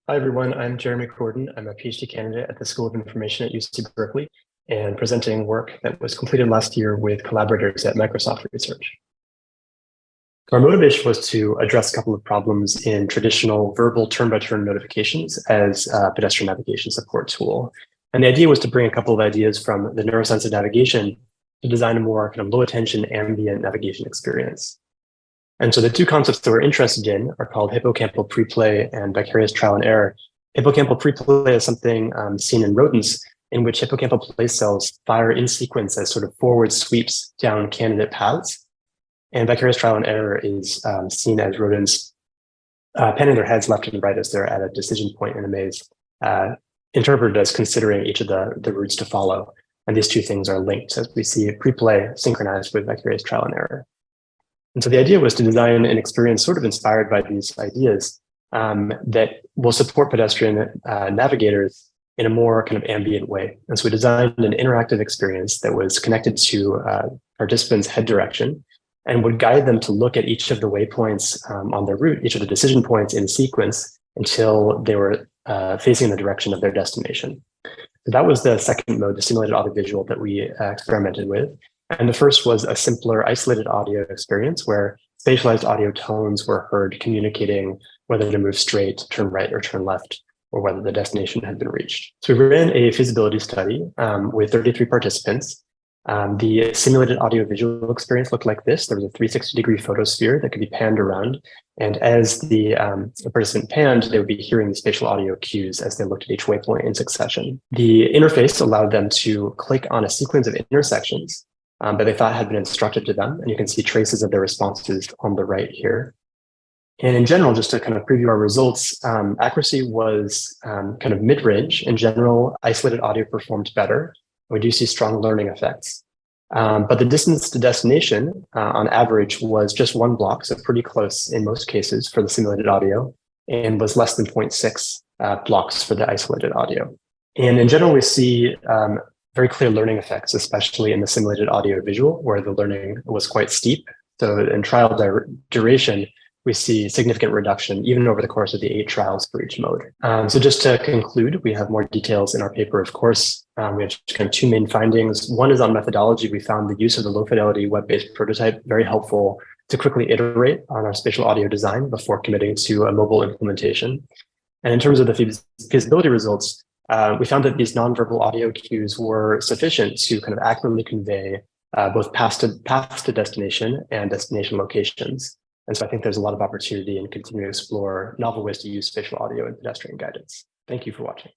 Hi, everyone. I'm Jeremy Corden. I'm a PhD candidate at the School of Information at UC Berkeley and presenting work that was completed last year with collaborators at Microsoft Research. Our motivation was to address a couple of problems in traditional verbal turn-by-turn notifications as a pedestrian navigation support tool. And the idea was to bring a couple of ideas from the neuroscience of navigation to design a more kind of low-attention ambient navigation experience. And so the two concepts that we're interested in are called hippocampal preplay and vicarious trial and error. Hippocampal preplay is something seen in rodents in which hippocampal place cells fire in sequence as sort of forward sweeps down candidate paths. And vicarious trial and error is seen as rodents panning their heads left and right as they're at a decision point in a maze, interpreted as considering each of the routes to follow. And these two things are linked as we see preplay synchronized with vicarious trial and error. And so the idea was to design an experience sort of inspired by these ideas that will support pedestrian navigators in a more kind of ambient way. And so we designed an interactive experience that was connected to participants' head direction and would guide them to look at each of the waypoints on their route, each of the decision points in sequence until they were facing the direction of their destination. So that was the second mode, the simulated audiovisual that we experimented with. And the first was a simpler isolated audio experience where spatialized audio tones were heard communicating whether to move straight, turn right, or turn left, or whether the destination had been reached. So we ran a feasibility study with 33 participants. The simulated audio-visual experience looked like this. There was a 360-degree photosphere that could be panned around. And as the participant panned, they would be hearing the spatial audio cues as they looked at each waypoint in succession. The interface allowed them to click on a sequence of intersections that they thought had been instructed to them. And you can see traces of their responses on the right here. And in general, just to kind of preview our results, accuracy was kind of mid-range. In general, isolated audio performed better. We do see strong learning effects. But the distance to destination on average was just 1 block, so pretty close in most cases for the simulated audio, and was less than 0.6 blocks for the isolated audio. And in general, we see very clear learning effects, especially in the simulated audio visual, where the learning was quite steep. So in trial duration, we see significant reduction even over the course of the 8 trials for each mode. So just to conclude, we have more details in our paper, of course. We have kind of 2 main findings. One is on methodology. We found the use of the low fidelity web-based prototype very helpful to quickly iterate on our spatial audio design before committing to a mobile implementation. And in terms of the feasibility results, we found that these nonverbal audio cues were sufficient to kind of accurately convey both paths to destination and destination locations. And so I think there's a lot of opportunity in continuing to explore novel ways to use spatial audio in pedestrian guidance. Thank you for watching.